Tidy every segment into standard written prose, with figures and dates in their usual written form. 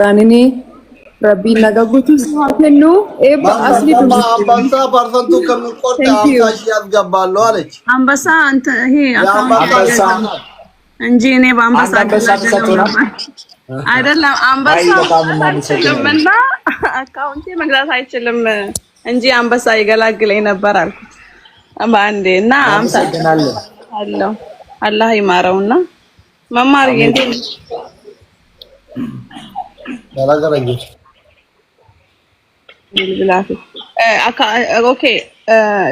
Ranini Rabbi nagagutu kennu asli አንበሳ ፐርሰንቱ ከሚቆርጥ 50 ሺህ ያስገባለሁ አለች። አንበሳ አንተ ይሄ አንበሳ እንጂ እኔ በአንበሳ አይደለም አንበሳ ለምንና አካውንቴ መግዛት አይችልም እንጂ አንበሳ ይገላግለኝ ነበር አልኩት። ባንዴና አምሳለሁ አላህ ይማረውና መማር እንዴ ያላገረገች ኦኬ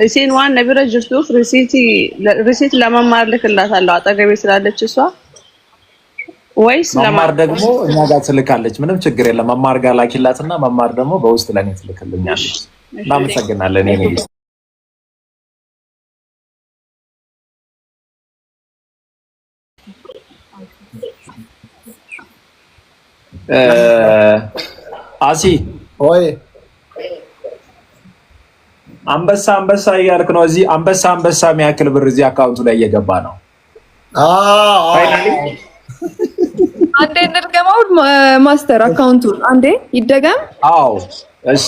እሺን ዋን ነብረ ጅርቱ ሪሲት ለመማር ልክላታለሁ አጠገቤ ስላለች እሷ ወይስ ለማር ደግሞ እኛ ጋር ትልካለች ምንም ችግር የለም መማር ጋር ላኪላትና መማር ደግሞ በውስጥ ለኔ ትልክልኛለች እናመሰግናለን እኔ አሲ ወይ አንበሳ እያልክ ነው እዚህ አንበሳ የሚያክል ብር እዚህ አካውንቱ ላይ እየገባ ነው አንዴ እንድገመው ማስተር አካውንቱ አንዴ ይደገም አዎ እሺ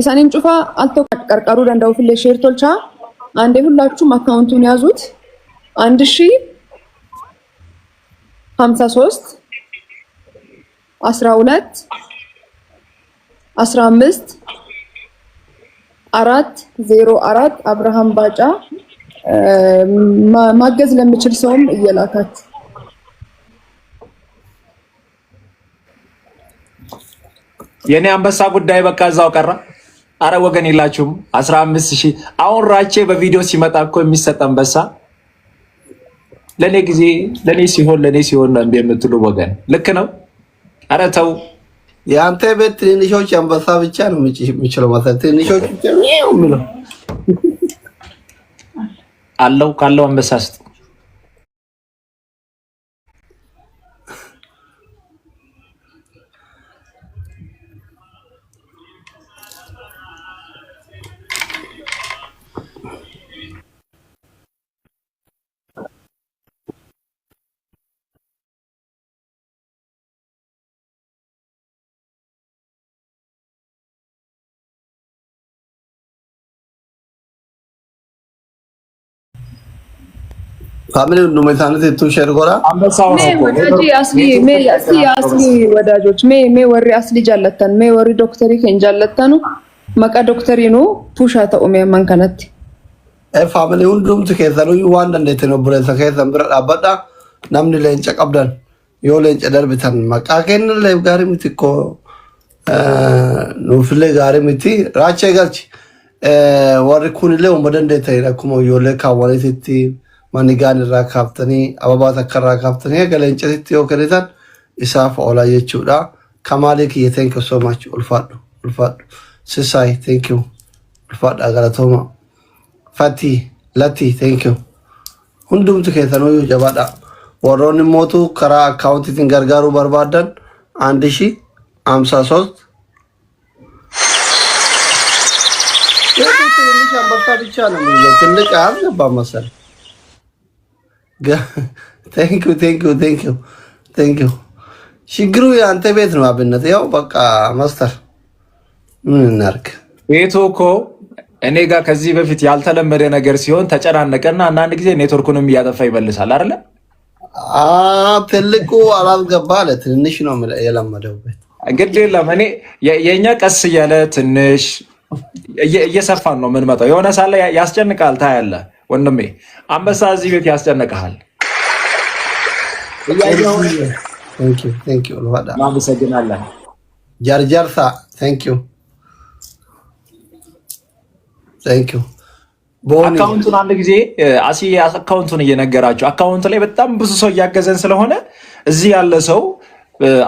እሳኔን ጩፋ አልተቀርቀሩ ደንዳው ፍለ ሼር ቶልቻ አንዴ ሁላችሁም አካውንቱን ያዙት 1053 12 15 404 አብርሃም ባጫ ማገዝ ለምችል ሰውም እየላካት የኔ አንበሳ ጉዳይ በቃ እዛው ቀረ አረ ወገን ይላችሁም 15000 አሁን ራቼ በቪዲዮ ሲመጣ እኮ የሚሰጥ አንበሳ ለኔ ሲሆን ነው እንደምትሉ ወገን ልክ ነው አረ ተው ያንተ ቤት ትንሾች አንበሳ ብቻ ነው የሚችለው ማለት ትንሾች ብቻ ነው የሚለው አለው ካለው አንበሳስ ፋሚሊ ነው ማለት ነው ሼር ጎራ አንበሳው ነው አስሊ ወዳጆች ወሪ አስሊ ጃለተን ወሪ ዶክተሪ ከንጃለተኑ መቃ ዶክተሪ ነው ፑሻ ተኡሜ ማንከነት ፋሚሊ ሁሉም ተከዘሉ ዋንዳ እንዴት ነው ብለ ተከዘም ብረ አባዳ ናምን ለንጨ ቀብዳን የለንጨ ደርብተን መቃ ከን ላይ ጋር ምትኮ ነው ፍለ ጋር ምት ራቼ ጋርች ወሪ ኩንለ ወንበደ እንዴት አይራኩሞ የለ ካዋለቲ ማንጋን ራካፍተኒ አባባ ተከራ ካፍተኒ ገለንጨት ይወከለታል ኢሳፍ ኦላ የቹዳ ከማሊክ የቴንክ ሶ ማች ኡልፋዱ ሲሳይ ቴንክ ዩ ኡልፋድ አጋራቶማ ፋቲ ላቲ ቴንክ ዩ ሁንዱም ተከተኑ ጀባዳ ወሮን ሞቱ ከራ አካውንት ትንገርጋሩ በርባዳን 1053 ትንሽ አንበሳ ብቻ ነው ትልቅ አልገባ መሰል Thank you. ችግሩ ያንተ ቤት ነው አብነት ያው በቃ ማስተር ምን እናርክ ቤቱ እኮ እኔ ጋር ከዚህ በፊት ያልተለመደ ነገር ሲሆን ተጨናነቀና አንዳንድ ጊዜ ኔትወርኩንም እያጠፋ ይበልሳል አይደለ ትልቁ አላልገባ አለ ትንሽ ነው የለመደው ቤት እንግዲህ የለም እኔ የኛ ቀስ እያለ ትንሽ እየሰፋን ነው ምን መጣው የሆነ ሳለ ያስጨንቃል ታያለ ወንድሜ አንበሳ እዚህ ቤት ያስጨንቃል Thank you ለዋዳ ማመሰግናለሁ ጃርጃርሳ Thank you አካውንቱን አንድ ጊዜ አሲ አካውንቱን እየነገራችሁ አካውንት ላይ በጣም ብዙ ሰው እያገዘን ስለሆነ እዚህ ያለ ሰው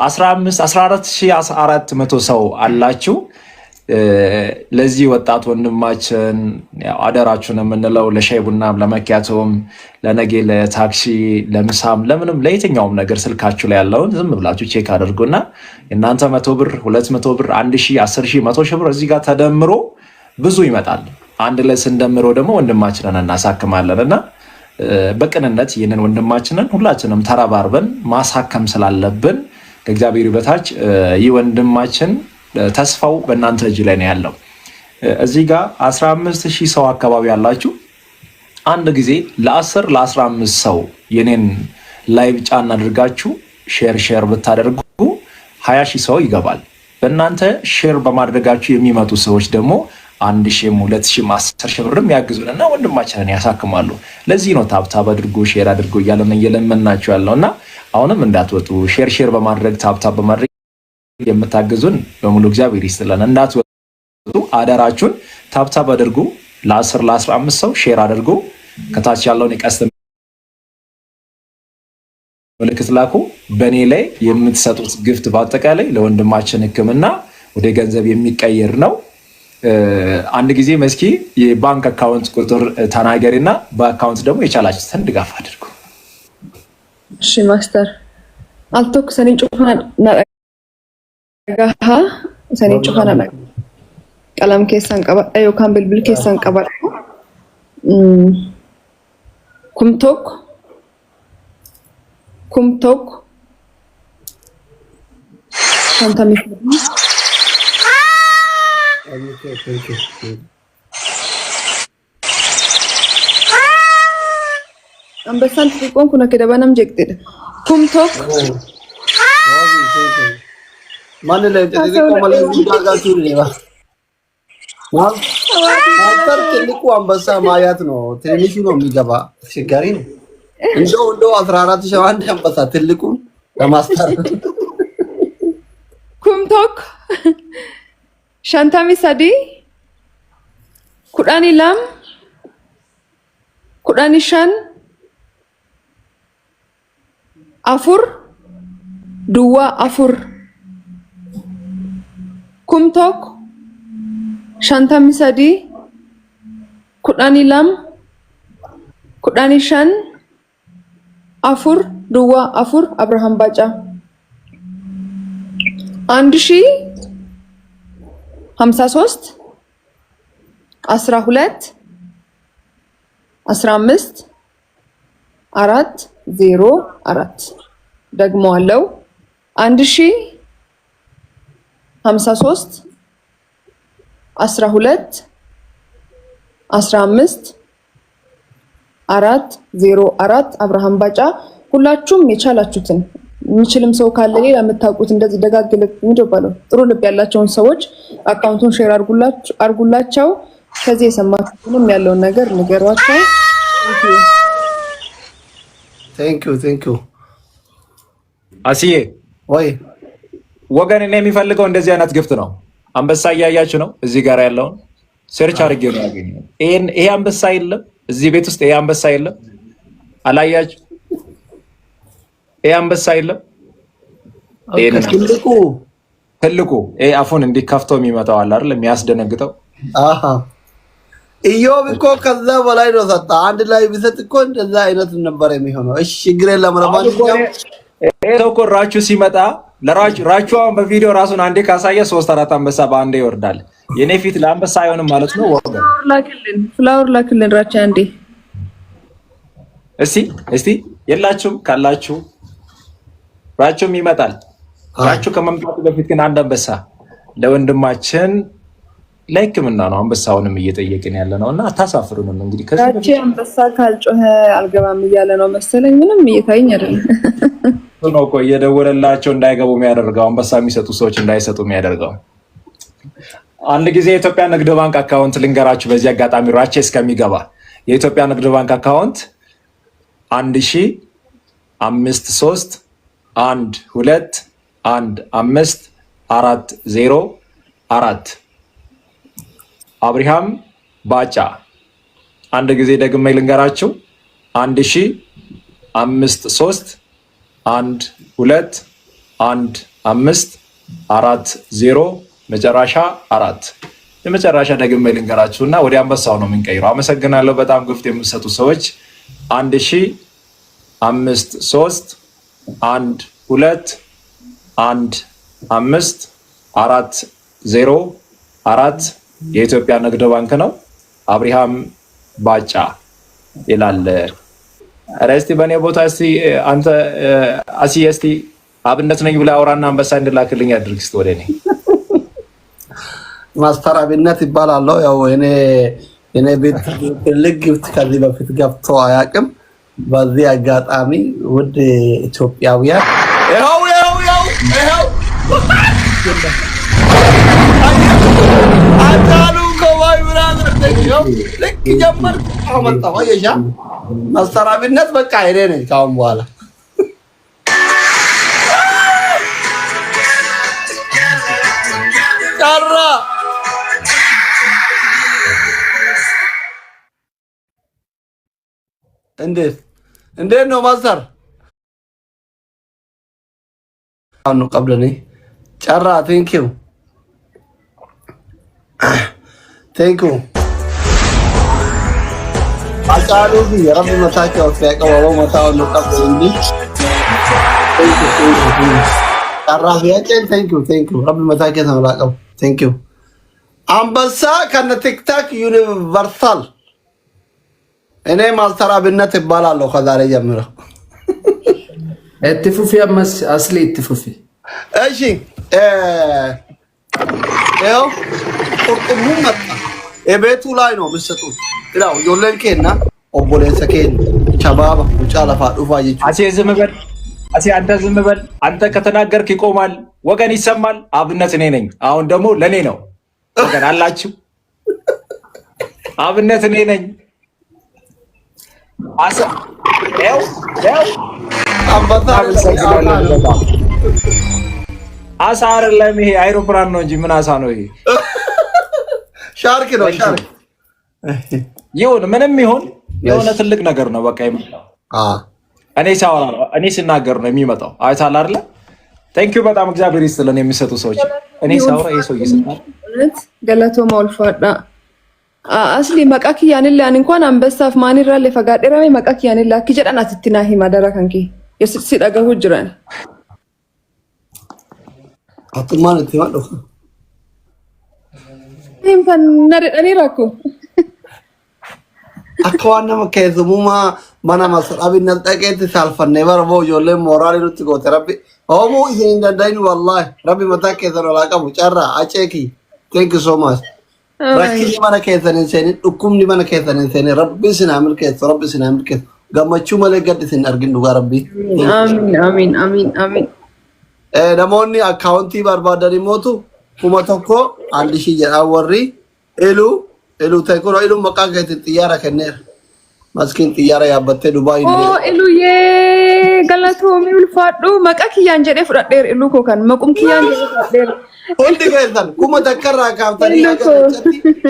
14400 ሰው አላችሁ ለዚህ ወጣት ወንድማችን ያው አደራችሁን የምንለው ለሻይ ቡናም ለመኪያቶም ለነገ ለታክሲ ለምሳም ለምንም ለየትኛውም ነገር ስልካችሁ ላይ ያለውን ዝም ብላችሁ ቼክ አድርጉና እናንተ 100 ብር 200 ብር 1000 10000 100000 ብር እዚህ ጋር ተደምሮ ብዙ ይመጣል አንድ ላይ ስንደምሮ ደግሞ ወንድማችንን እናሳክማለንና በቅንነት ይሄንን ወንድማችንን ሁላችንም ተራባርበን ማሳከም ስላለብን ከእግዚአብሔር በታች ይህ ወንድማችን ተስፋው በእናንተ እጅ ላይ ነው ያለው። እዚህ ጋር 15,000 ሰው አካባቢ ያላችሁ አንድ ጊዜ ለ10 ለ15 ሰው የኔን ላይቭ ጫን አድርጋችሁ ሼር ብታደርጉ 20,000 ሰው ይገባል። በእናንተ ሼር በማድረጋችሁ የሚመጡ ሰዎች ደግሞ 1,000 2,000 10,000 ብርም ያግዙንና ወንድማችንን ያሳክማሉ። ለዚህ ነው ታብታብ አድርጉ ሼር አድርጉ እያለን እየለመናችሁ ያለውና አሁንም እንዳትወጡ ሼር በማድረግ ታብታብ በማድረግ የምታግዙን በሙሉ እግዚአብሔር ይስጥልን። እንዳትወጡ አደራችሁን። ታብታብ አድርጉ። ለ10 ለ15 ሰው ሼር አድርጉ። ከታች ያለውን የቀስት ምልክት ላኩ። በእኔ ላይ የምትሰጡት ግፍት በአጠቃላይ ለወንድማችን ሕክምና ወደ ገንዘብ የሚቀየር ነው። አንድ ጊዜ መስኪ የባንክ አካውንት ቁጥር ተናገሪና በአካውንት ደግሞ የቻላችሁትን ድጋፍ አድርጉ። እሺ ማስተር አልቶክ ሰኔን ጩፋና ናጋሃ ሰኔን ጩፋና ናጋ ቀለም ኬሳን ቀባ አዮ ካምብል ብል ኬሳን ቀባ kumtok santami ambesan tikon kuna kedabanam jekte kumtok mane le te ko male jaga chureva ማስተር ትልቁ አንበሳ ማያት ነው። ትንሹ ነው የሚገባ አስቸጋሪ ነው። እንደው 14,000 አንድ አንበሳ ትልቁ ለማስተር kumtok shantami sadi kudani lam kudani shan afur dua afur kumtok shantami sadi kudani lam kudani shan afur dua afur Abraham Baca 1053 12 15 404 ደግሞ አለው 1053 12 15 404 አብርሃም ባጫ። ሁላችሁም የቻላችሁትን የሚችልም ሰው ካለ ሌላ የምታውቁት እንደዚህ ደጋግልክ እንደባለው ጥሩ ልብ ያላቸውን ሰዎች አካውንቱን ሼር አርጉላቸው። ከዚህ የሰማችሁንም ያለውን ነገር ንገሯቸው። ቴንክ ዩ አሲዬ ወይ ወገን እኔ የሚፈልገው እንደዚህ አይነት ግፍት ነው። አንበሳ እያያችሁ ነው። እዚህ ጋር ያለውን ሰርች አድርጌ ነው ያገኘው። ይሄ አንበሳ የለም እዚህ ቤት ውስጥ ይሄ አንበሳ የለም። አላያችሁ? ይሄ አንበሳ የለም። ትልቁ ይሄ አፉን እንዲከፍተው የሚመጣው አለ አይደል? የሚያስደነግጠው ኢዮብ እኮ ከዛ በላይ ነው ሰጣ። አንድ ላይ ቢሰጥ እኮ እንደዛ አይነት ነበር የሚሆነው። እሺ ችግር የለም። ሰው እኮ ራቹ ሲመጣ ራቹን በቪዲዮ ራሱን አንዴ ካሳየ 3-4 አንበሳ በአንዴ ይወርዳል። የኔ ፊት ለአንበሳ አይሆንም ማለት ነው። ወገን ፍላወር ላክልን ራቻ አንዴ እስቲ የላችሁም ካላችሁ ራቹም ይመጣል። ራቹ ከመምጣቱ በፊት ግን አንድ አንበሳ ለወንድማችን ለሕክምና ነው አንበሳውንም እየጠየቅን ያለ ነውና አታሳፍሩንም። እንግዲህ ከዚህ አንበሳ ካልጮኸ አልገባም እያለ ነው መሰለኝ። ምንም እየታየኝ አይደለም ነው እኮ እየደወለላቸው እንዳይገቡ የሚያደርገው አንበሳ የሚሰጡ ሰዎች እንዳይሰጡ የሚያደርገው። አንድ ጊዜ የኢትዮጵያ ንግድ ባንክ አካውንት ልንገራችሁ። በዚህ አጋጣሚ ራቼ እስከሚገባ የኢትዮጵያ ንግድ ባንክ አካውንት 1,531,2,1,5,4,0,4 አብርሃም ባጫ። አንድ ጊዜ ደግሜ ልንገራችሁ 1,531,2,1,5,4,0 መጨረሻ 4 የመጨረሻ ደግሜ ልንገራችሁና ወደ አንበሳው ነው የምንቀይረው። አመሰግናለሁ በጣም ግፍት የምትሰጡ ሰዎች 1,531,2,1,5,4,0 የኢትዮጵያ ንግድ ባንክ ነው። አብርሃም ባጫ ይላል። እስቲ በእኔ ቦታ እስቲ አንተ እስቲ አብነት ነኝ ብለህ አውራና አንበሳ እንድላክልኝ አድርግ እስቲ ወደ እኔ። ማስተር አብነት ይባላል። ያው እኔ ቤት ትልቅ ጊፍት ከዚህ በፊት ገብቶ አያውቅም። በዚህ አጋጣሚ ውድ ኢትዮጵያውያን ይኸው አታሉ ከዋይ ብራዘር ነው ልክ ጀመር አመጣው አየሻ ማስተር አብነት በቃ እኔ ነኝ ካሁን በኋላ ጫራ እንዴት ነው ማስተር አሁን ቀብለኔ ጫራ ቴንክ ዩ አጫሉ የረብ መታከው ሲያቀባው መታው ነው ቀብለኝ ጫራ ቢያጨን ቴንክ ዩ ረብ መታከው ተመላቀው ቴንክ ዩ አንበሳ ከነ ቲክታክ ዩኒቨርሳል እኔ ማስተር አብነት ይባላለሁ ከዛሬ ጀምሮ እትፉፊ አመስ አስሊ እትፉፊ እሺ ያው ቁርጥሙ መጣ እቤቱ ላይ ነው ምሰጡት ያው ዮለንኬና ኦቦሌሰኬን ቻባባ ውጫለፋ ዱፋ ይጭ አንተ ዝም በል አንተ ከተናገርክ ይቆማል ወገን ይሰማል አብነት እኔ ነኝ አሁን ደግሞ ለኔ ነው ወገን አላችሁ አብነት እኔ ነኝ ያው አሳ አይደለም ይሄ አይሮፕላን ነው እንጂ ምን አሳ ነው ይሄ ሻርክ ነው ሻርክ ይሁን ምንም ይሁን የሆነ ትልቅ ነገር ነው በቃ ይመጣው እኔ ሲናገር ነው የሚመጣው አይታል አይደለ ቴንክ ዩ በጣም እግዚአብሔር ይስጥልን የሚሰጡ ሰዎች እኔ ሳውራ ይሄ ሰው ይስጣል ገለቶ ማውልፋዳ አስሊ መቃኪ ያንላን እንኳን አንበሳፍ ማንራ ለፈጋደራሜ መቃኪ ያንላ ከጀዳና ትትና ሂ ማደራ ከንኪ የስሲ ዳገው ጅራን አጥማን ተማዶ እንኳን ነረኔ ራኩ አካዋና መከዘሙማ ማና ማሰር አብነት ጠቄት ሳልፈነ በረቦ ጆለ ሞራል ሩት ጎ ተረቢ ኦሞ ይሄን እንደዳይኑ والله ረቢ መታከ ተላቀሙ ጨራ አጨኪ ቴንክ ዩ ሶ ማች ረኪ ማና ከዘነን ሰኒ ዱኩም ሊማና ከዘነን ሰኒ ረቢ ስናምል ከ ገመቹ መለገድትን አርግን ዱጋ ረቢ አሚን ደሞኒ አካውንቲ ባርባዳሪ ሞቱ ኩመተኮ 1000 ጀራወሪ ኤሉ ተኮሮ ኤሉ መቃገት ጥያራ ከነር ማስኪን ጥያራ ያበተ ዱባይ ኤሉ የገለቶ ሚውልፋዱ መቃኪያን ጀደ ፍራዴር ኤሉ ኮካን መቁም ኪያን ጀደ ፍራዴር ሁንድ ከዘን ኩመተከራ ካምታኒ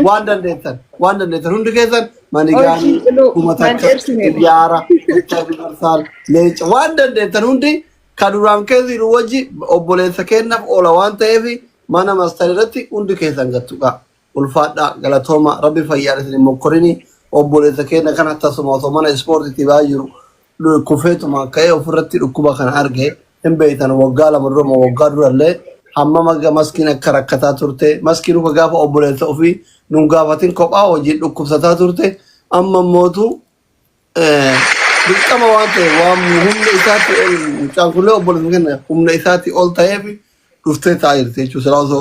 ዋንደንደተን ሁንድ ከዘን ማኒጋኒ ኩመተከር ጥያራ ተብርሳል ለጭ ዋንደንደተን ሁንዲ ካዱራም ከዚህ ወጂ ኦቦሌሰ ከነፍ ኦላዋን ተይፊ ማና ማስተረቲ ሁንድ ከዘን ገቱቃ ኡልፋዳ ገለቶማ ረቢ ፈያለስ ሞኮሪኒ ኦቦሌሰ ከነ ከናታ ሶማቶ ማና ስፖርት ቲባይሩ ኩፌቱማ ከየ ፍረቲ ዱኩባ ከን አርጌ እንበይተን ወጋላ መሮማ ወጋዱራለ ሐማማ ገመስኪን ከረከታ ቱርቴ መስኪኑ ከጋፋ ኦቦሌሰ ኦፊ ኑንጋፋቲን ኮጳ ወጂ ዱኩብሰታ ቱርቴ አመሞቱ ቢቀማ ዋንተ ዋም ሁም ኢሳት ጫንኩለ ኦቦሌሰ ከነ ሁም ኢሳት ኦልታየቢ ዱፍቴ ታይርቴቹ ስራውሶ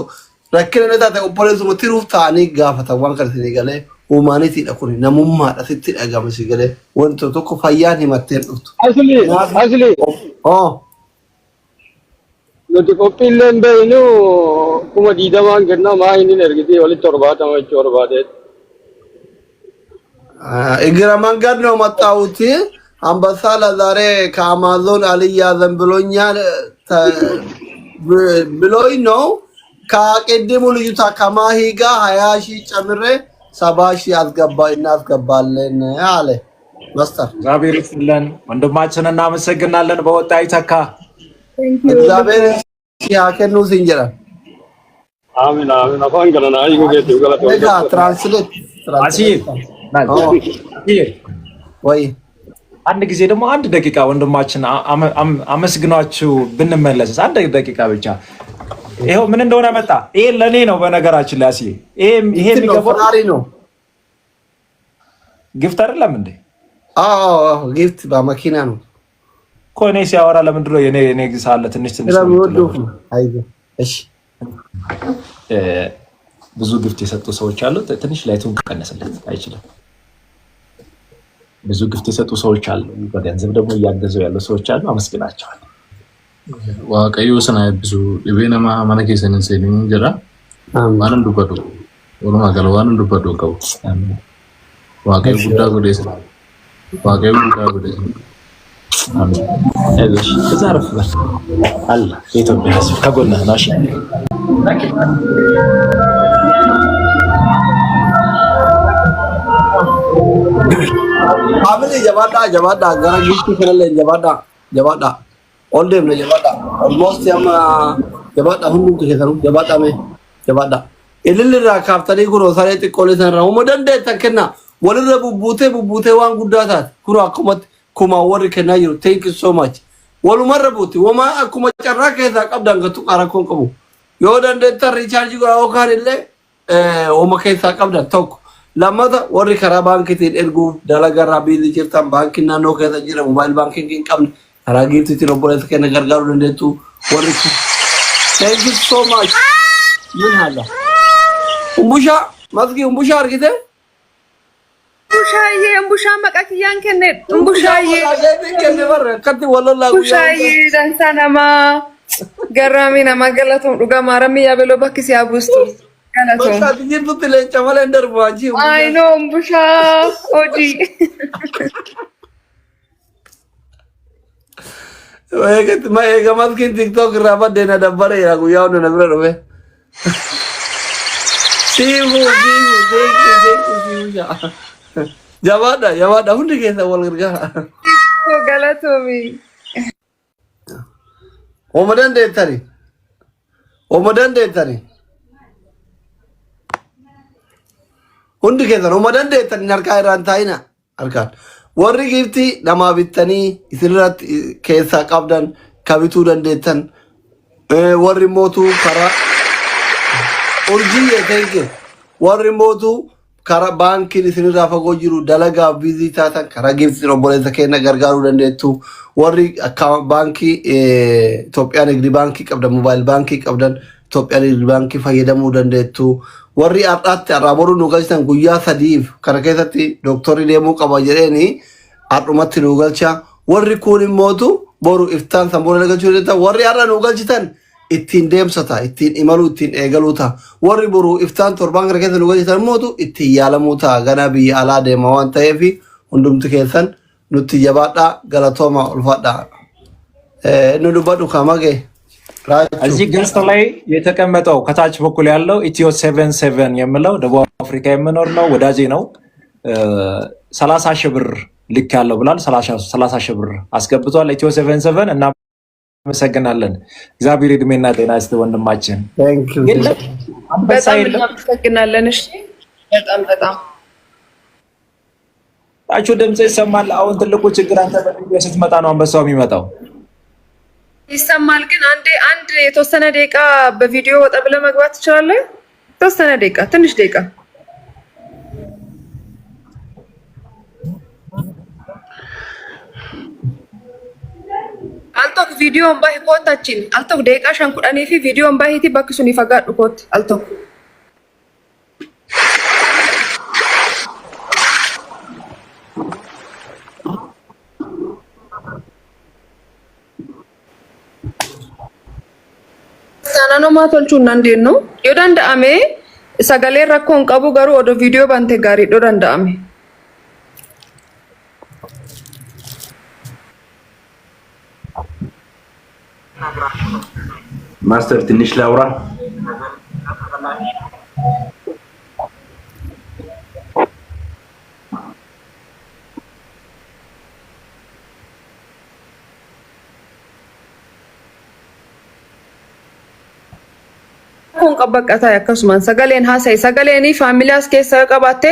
ረከነታ ኦቦሌሰ ሙቲሩፍ ታኒ ጋፋታ ዋን ከርተኒ ገለ ሁማኒቲ ደኩኒ ነሙማ ዳስቲ ዳጋመሲ ገለ ወንቶ ቶኮ ፈያን ይመተን ዱፍቱ አስሊ nuti qophiilleen beeynu kuma diidamaan kennaa maa inni ergitee walitti torbaatama jechuu barbaadeet. እግረ መንገድ ነው መጣሁት አንበሳ ለዛሬ ከአማዞን አልያዘን ብሎኛል ብሎኝ ነው ከቅድሙ ልዩታ ከማሂ ጋር 20,000 ጨምሬ 70,000 እናስገባለን አለ ማስተር እግዚአብሔር ይስጥልን ወንድማችን እናመሰግናለን በወጣ ይተካ እግዚአብሔር ያከኑ ሲንጀራ አሜን አፋን ገለና አይጎ ጌቱ ገለቶ ትራንስሌት ወይ አንድ ጊዜ ደግሞ አንድ ደቂቃ ወንድማችን አመስግናችሁ ብንመለስ አንድ ደቂቃ ብቻ ይሄው ምን እንደሆነ መጣ ይሄ ለኔ ነው በነገራችን ላይ ይሄ የሚገባው ነው ጊፍት አይደለም እንዴ ጊፍት በመኪና ነው ኮኔ ሲያወራ ለምንድን ነው የኔ ሳለ ትንሽ ብዙ ግፍት የሰጡ ሰዎች አሉ። ትንሽ ላይቱን ቀነሰለት አይችልም። ብዙ ግፍት የሰጡ ሰዎች አሉ። በገንዘብ ደግሞ እያገዙ ያሉ ሰዎች አሉ። አመስግናቸዋል። ዋቀዩ ሰና ብዙ ለቤነማ ማነከሰን ሰይን እንጀራ ማንን ዱበዱ ወሉማ ገለዋን ዱበዱ ከው ዋቀዩ ጉዳ ጎዴስ ዋቀዩ ጉዳ ጎዴስ አሜን። አይዞሽ ተዛረፍ አላ የኢትዮጵያ ሕዝብ ከጎንህ ናሽ። አብሊ ጀባዳ ገራ ጊፍት ከለለ ጀባዳ ኦልዴም ነው ጀባዳ ኦልሞስት ያማ ጀባዳ ሁሉም ከከተሩ ጀባዳ እልልራ ካፍተሪ ጉሮ ሳሬ ጥቆለተን ነው ሞደንደ ተከና ወልረ ቡቡቴ ዋን ጉዳታት ኩሮ አኩመት ኩማ ወር ከናይሩ ቴንክ ዩ ሶ ማች ወሉ መረቡቲ ወማ አኩመ ጨራ ከዛ ቀብዳን ከቱ ቀራኮን ቀቡ yodan de tar recharge go okarille o makaysa qabda tok lamata wari kara banki tin ergu dalagara bil jirtan banki na no kaysa jira mobile banking kin qabna aragi tin robolet ken gargaru ndetu wari thank you so much min hala umbusha mazgi umbusha argite umbusha makakiyan ken umbushaye ken bar kat wallahi umbushaye dan sanama Garami nama galatum duga marami ya belo bakisi abustu galatum. Basta dijirtu tile chamale ndar baji. I know Mbusha Oji. Ega maskin TikTok rapat dena dabbare ya gu yaw na bro be. Sibu ya. Jawada hundi ke sawal gerga. Ko galatumi. Omadan de tari hundi kesan omadan de tari narka iran taina arkan warri gifti nama bitani isirrat kesa qabdan kabitu dandetan warri motu kara urjiye thank you warri motu kara banki isirra fago jiru dalaga visita tan kara gifti roboleta kena gargaru dandetu warri account banki Ethiopia Nigdi banki qabda mobile banki qabdan Ethiopia Nigdi banki fayyadamu dandeettu warri ardaatti araboru nu galchan guyyaa sadiif kana keessatti doktori deemuu qaba jedheeni ardumatti nu galcha warri kun immootu boru iftaan sanboora galchuu dandeetta warri arra nu galchitan ittiin deemsata ittiin imaluu ittiin eegaluuta warri boru iftaan torbaan kana keessa nu galchitan immootu ittiin yaalamuuta gana biyya alaa deema waan ta'eef hundumti keessan nuti jabaadha galatoma ulfaadha nu dubbadu ካማገ እዚህ ገስት ላይ የተቀመጠው ከታች በኩል ያለው ኢትዮ 77 የሚለው ደቡብ አፍሪካ የሚኖር ነው ወዳጄ ነው 30 ሺህ ብር ልክ ያለው ብሏል 30 ሺህ ብር አስገብቷል ኢትዮ 77 እና መሰግናለን እግዚአብሔር እድሜና ጤና ይስጥ ወንድማችን በጣም እናመሰግናለን እሺ በጣም አቹ ድምጽ ይሰማል አሁን ትልቁ ችግር አንተ በቪዲዮ ስትመጣ ነው አንበሳው የሚመጣው ይሰማል ግን አንድ የተወሰነ ደቂቃ በቪዲዮ ወጣ ብለ መግባት ትችላለህ የተወሰነ ደቂቃ ትንሽ ደቂቃ አልቶክ ቪዲዮን ባይ ኮታችን አልቶክ ደቂቃ ሸንኩዳኔ ፊ ቪዲዮን ባይቲ ባክሱን ይፈጋዱ ኮት አልቶክ Sanano matolchu nandino yo danda'ame sagale rakkon qabu garu odo video bante gari do danda'ame ማስተር ትንሽ ላውራ kun qabbaqata akkasuman sagaleen haasa'e sagaleeni faamiliyaas keessa qabatte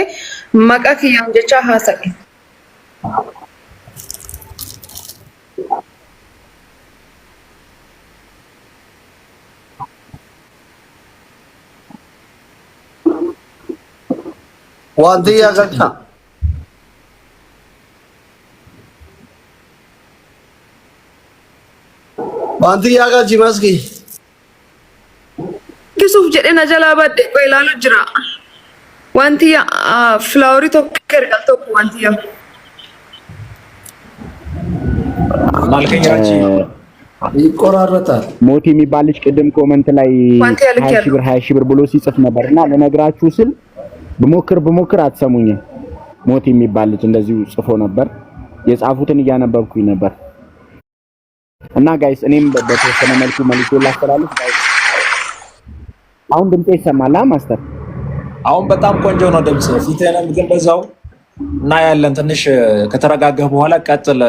maqaa kiyyaan jecha haasa'e wanti yagalcha. ዋንትያ ጋር ጂማስኪ كسوف جدنا جلا بدي ويلانو جرا وانتيا فلاوري توكر قالتو وانتيا ማልከኝ ራቺ ይቆራረጣል። ሞቲ የሚባል ልጅ ቅድም ኮመንት ላይ 20 ሺህ ብር ብሎ ሲጽፍ ነበርና ለነግራችሁ ስል ብሞክር አትሰሙኝም። ሞቲ የሚባል ልጅ እንደዚሁ ጽፎ ነበር። የጻፉትን እያነበብኩኝ ነበር እና ጋይስ እኔም በተወሰነ መልኩ መልሶ ላስተላልፍ። አሁን ድምጤ ይሰማል ማስተር? አሁን በጣም ቆንጆ ነው ድምጽ። ፊትህንም ግን በዛው እና ያለን ትንሽ ከተረጋጋህ በኋላ ቀጥል።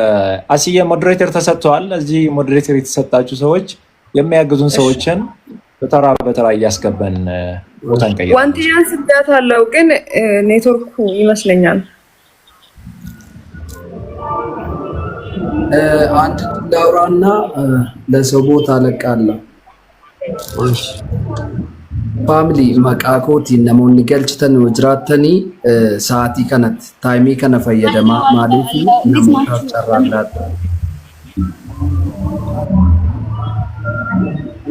አሲየ ሞዴሬተር ተሰጥቷል። እዚህ ሞዴሬተር የተሰጣችሁ ሰዎች የሚያግዙን ሰዎችን በተራ እያስገባን ቦታ እንቀይራለን። ዋንቲያን ስዳት አለው ግን ኔትወርኩ ይመስለኛል። አንድ ዳውራና ለሰው ቦታ ለቃለሁ። ፋሚሊ መቃኮቲ ነሞኒ ገልችተን ወጅራተኒ ሰዓቲ ከነት ታይሚ ከነ ፈየደማ ማለፊ ነሞታ ጨራላት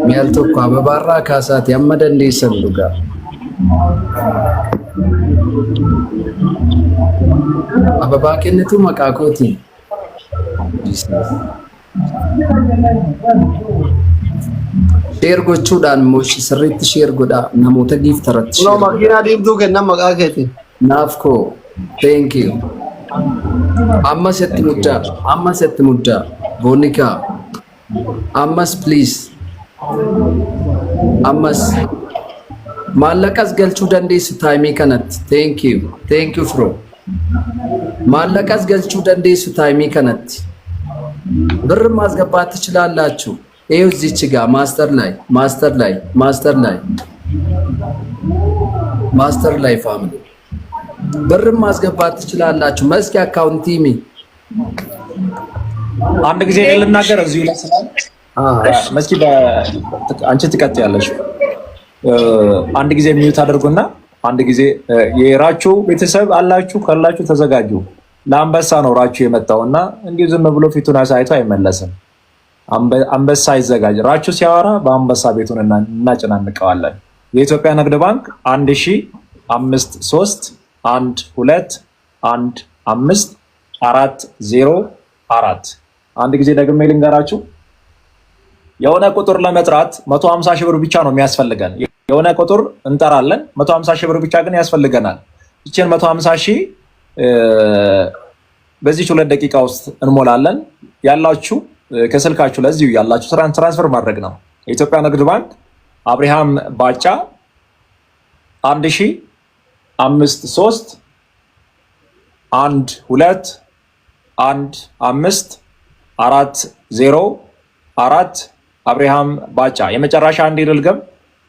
ሚያልቶ አበባራ ካሳት ያመደ እንደሰብሉጋ አበባ ከነቱ መቃኮቲ ሼር ጎቹዳን ሞሽ ስሪት ሼር ጎዳ ነሞተ ጊፍተረት ኖ ማኪና ዲምቱ ከነ መቃከቲ ናፍኮ ቴንክ ዩ አማሰት ሙዳ ቦኒካ አማስ ፕሊዝ አማስ ማለቀስ ገልቹ ደንዴስ ታይሚ ከነት ቴንክ ዩ ፍሮ ማለቀስ ገልቹ ደንዴስ ታይሚ ከነት ብር ማስገባት ትችላላችሁ። ይሄው እዚች ጋር ማስተር ላይ ፋሚሊ ብር ማስገባት ትችላላችሁ። መስኪ አካውንት ቲሚ አንድ ጊዜ ልናገር እዚሁ ላይ ሰላም መስኪ አንቺ ትቀጥያለሽ። አንድ ጊዜ ሚዩት አድርጉና አንድ ጊዜ የራቹ ቤተሰብ አላችሁ ካላችሁ ተዘጋጁ። ለአንበሳ ነው ራቹ የመጣውና እንዲሁ ዝም ብሎ ፊቱን አሳይቶ አይመለስም። አንበሳ ይዘጋጅ። ራቹ ሲያወራ በአንበሳ ቤቱን እናጨናንቀዋለን። የኢትዮጵያ ንግድ ባንክ 1532154540 አንድ ጊዜ ደግሜ ልንገራችሁ። የሆነ ቁጥር ለመጥራት 150 ሺህ ብር ብቻ ነው የሚያስፈልገን። የሆነ ቁጥር እንጠራለን 150 ሺህ ብር ብቻ ግን ያስፈልገናል። እቺን 150 ሺህ በዚህ 2 ደቂቃ ውስጥ እንሞላለን። ያላችሁ ከስልካችሁ ለዚሁ ያላችሁ ትራንስፈር ማድረግ ነው። የኢትዮጵያ ንግድ ባንክ አብርሃም ባጫ 15321540 አብርሃም ባጫ የመጨረሻ አንድ ልልገም።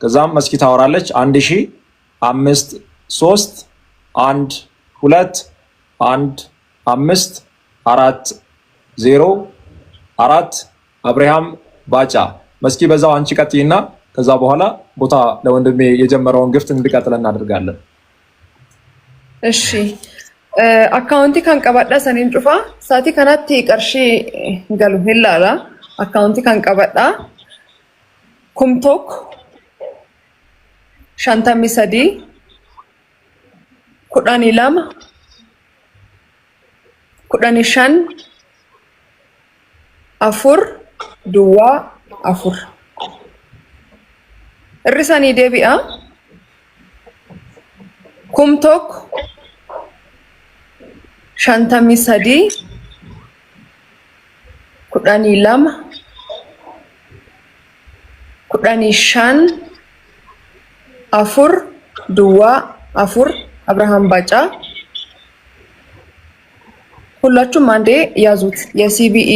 ከዛም መስኪ ታወራለች 15321540 አብርሃም ባጫ። መስኪ በዛው አንቺ ቀጥይና ከዛ በኋላ ቦታ ለወንድሜ የጀመረውን ግፍት እንድቀጥል እናደርጋለን። እሺ አካውንቲ ካንቀባዳ ሰኔን ጩፋ ሳቲ ከናቲ ቀርሺ ገሉ ሄላላ አካውንቲ ካንቀባዳ ኩምቶክ ሻንታሚ ሰዲ ኩዳኒ ላማ ኩዳኒ ሻን አፉር ዱዋ አፉር እርሳኒ ደቢአ ኩምቶክ ሻንታሚ ሰዲ ኩዳኒ ላማ ኩዳኒ ሻን አፉር ዱዋ አፉር አብርሃም ባጫ። ሁላችሁም አንዴ ያዙት። የሲቢኢ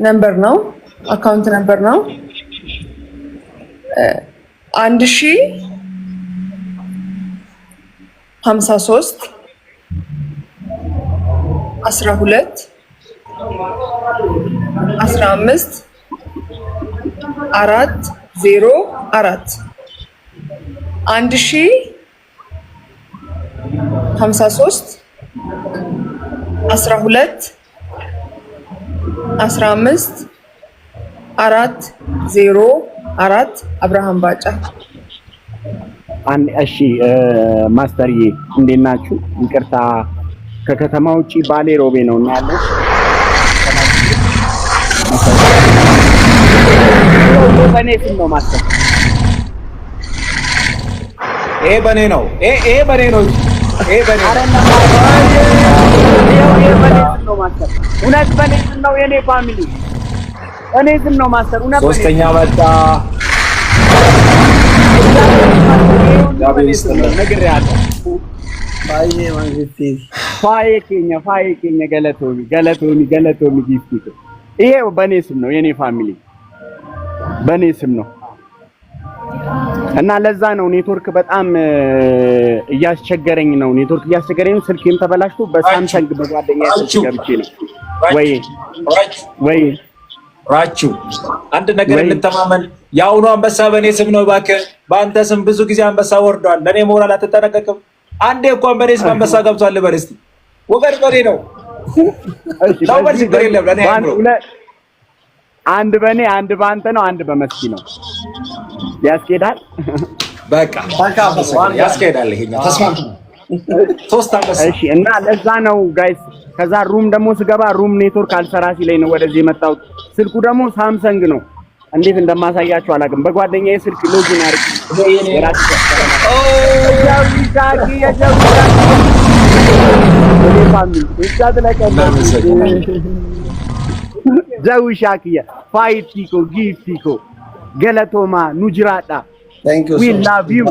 ነምበር ነው፣ አካውንት ነምበር ነው። 1053 12 15 404 1053 12 15 404 አብርሃም ባጫ። እሺ ማስተርዬ እንዴት ናችሁ? ይቅርታ ከከተማ ውጪ ባሌ ሮቤ ነው እና ያለው በኔ ስም ነው ማስተር። ይሄ በኔ ነው። ይሄ በኔ ነው። ይሄ በኔ ነው ማስተር። እውነት በኔ ስም ነው የኔ ፋሚሊ እኔ ስም ነው ማስተር። እውነት ሶስተኛ መጣ ፋዬ ኬኛ ገለቶሚ ጊፍቲ። ይሄ በኔ ስም ነው የኔ ፋሚሊ በኔ ስም ነው እና ለዛ ነው ኔትወርክ በጣም እያስቸገረኝ ነው። ስልኬም ተበላሽቶ በሳምሰንግ በጓደኛ ስልክ ገብቼ ነው። ወይ ራቹ አንድ ነገር እንተማመን። የአሁኑ አንበሳ በኔ ስም ነው እባክህ። በአንተ ስም ብዙ ጊዜ አንበሳ ወርዷል። ለኔ ሞራል አትጠነቀቅም። አንዴ እንኳን በኔ ስም አንበሳ ገብቷል በል እስቲ። ወገን በኔ ነው ነው በል ችግር የለም። ለኔ አንድ በኔ አንድ በአንተ ነው፣ አንድ በመስኪ ነው። ያስኬዳል። በቃ ያስኬዳል። ይሄኛው ተስማምተናል። ሶስት አንበሳ። እሺ እና ለዛ ነው ጋይስ። ከዛ ሩም ደግሞ ስገባ ሩም ኔትወርክ አልሰራ ሲለኝ ነው ወደዚህ የመጣሁት። ስልኩ ደግሞ ሳምሰንግ ነው። እንዴት እንደማሳያችሁ አላውቅም። በጓደኛዬ ስልክ ሎጊን አድርጌ ጃዊሻኪያ ፋይቲኮ ጊፍቲኮ ገለቶማ ኑጅራዳ we love you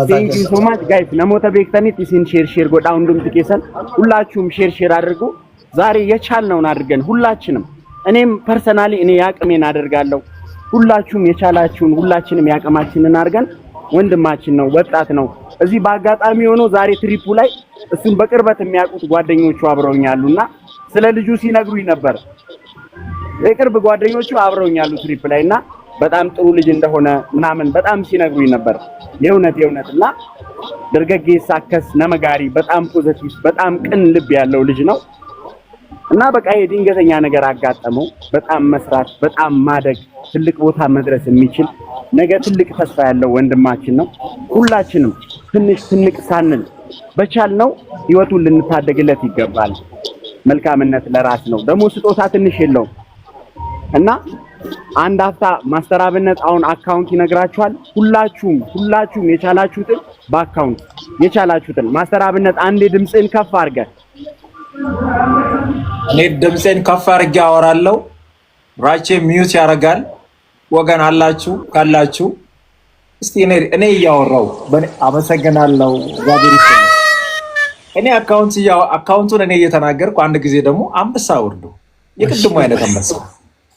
thank you so much guys namoota beektanitti isin share godhaa hundumti keessan ሁላችሁም share አድርጉ። ዛሬ የቻልነውን አድርገን ሁላችንም እኔም ፐርሰናሊ እኔ ያቅሜን አደርጋለሁ። ሁላችሁም የቻላችሁን ሁላችንም ያቅማችንን አድርገን ወንድማችን ነው ወጣት ነው። እዚህ በአጋጣሚ ሆኖ ዛሬ ትሪፑ ላይ እሱን በቅርበት የሚያውቁት ጓደኞቹ አብረውኛሉና ስለ ልጁ ሲነግሩኝ ነበር። የቅርብ ጓደኞቹ አብረውኛሉ ትሪፕ ላይና በጣም ጥሩ ልጅ እንደሆነ ምናምን በጣም ሲነግሩኝ ነበር። የእውነትና ደርገጌ ሳከስ ነመጋሪ በጣም ፖዚቲቭ በጣም ቅን ልብ ያለው ልጅ ነው እና በቃ የድንገተኛ ነገር አጋጠመው። በጣም መስራት በጣም ማደግ ትልቅ ቦታ መድረስ የሚችል ነገ ትልቅ ተስፋ ያለው ወንድማችን ነው። ሁላችንም ትንሽ ሳንል በቻልነው ህይወቱን ልንታደግለት ይገባል። መልካምነት ለራስ ነው። ደግሞ ስጦታ ትንሽ የለውም እና አንድ አፍታ ማስተር አብነት አሁን አካውንት ይነግራችኋል። ሁላችሁም የቻላችሁትን በአካውንት የቻላችሁትን ማስተር አብነት አንዴ ድምጽን ከፍ አድርገህ እኔ ድምጽን ከፍ አድርጌ አወራለሁ። ራቼ ሚዩት ያደርጋል። ወገን አላችሁ ካላችሁ እስቲ እኔ እያወራው አመሰግናለሁ። እግዚአብሔር ይስጥልኝ። እኔ አካውንቱን እኔ እየተናገርኩ አንድ ጊዜ ደግሞ አንበሳ ወርዶ የቅድሙ አይነት አንበሳ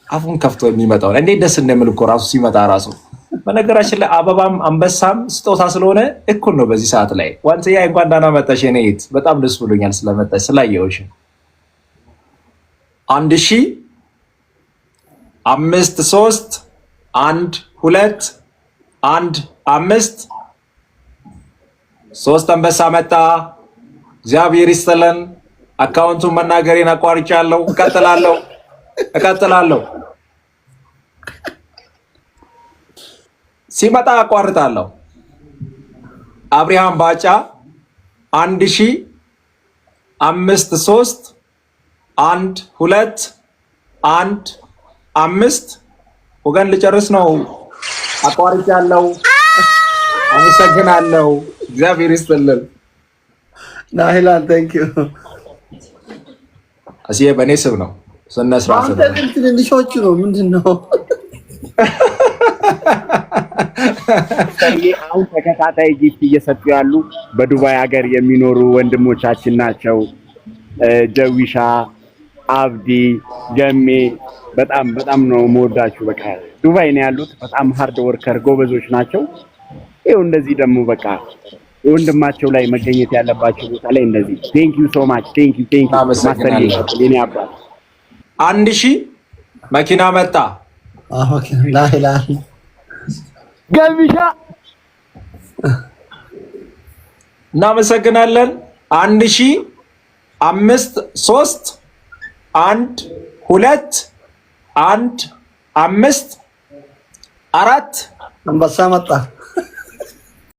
አፉን ከፍቶ የሚመጣው እንዴት ደስ እንደሚል እኮ ራሱ ሲመጣ ራሱ። በነገራችን ላይ አበባም አንበሳም ስጦታ ስለሆነ እኩል ነው በዚህ ሰዓት ላይ። ዋንተያ እንኳን ደህና መጣሽ የኔ እህት፣ በጣም ደስ ብሎኛል ስለመጣሽ ስላየሁሽ። 1531 5 ሶስት አንበሳ መጣ። እግዚአብሔር ይስጥልን። አካውንቱን መናገሬን አቋርጫለሁ። እቀጥላለሁ። ሲመጣ አቋርጣለሁ። አብርሃም ባጫ 1531 ወገን ልጨርስ ነው። አቋርጫለሁ። አመሰግናለሁ። እግዚአብሔር ይስጥልን። ናሂላን ታንክ ዩ አሲየ በኔ ስም ነው። ስነስርዓት ነው። ትንንሾቹ ነው ምንድነው? አሁን ተከታታይ ጊፍት እየሰጡ ያሉ በዱባይ ሀገር የሚኖሩ ወንድሞቻችን ናቸው። ጀዊሻ፣ አብዲ፣ ገሜ በጣም ነው የምወዳችሁ። በቃ ዱባይ ነው ያሉት። በጣም ሃርድ ወርከር ጎበዞች ናቸው። ይኸው እንደዚህ ደግሞ በቃ ወንድማቸው ላይ መገኘት ያለባቸው ቦታ ላይ እንደዚህ ቴንክ ዩ ሶ ማች ቴንክ ዩ ማስተር የኔ አባት 1000 መኪና መጣ። ላሂላ ገቢሻ እናመሰግናለን። 1531 2 1 5 4 አንበሳ መጣ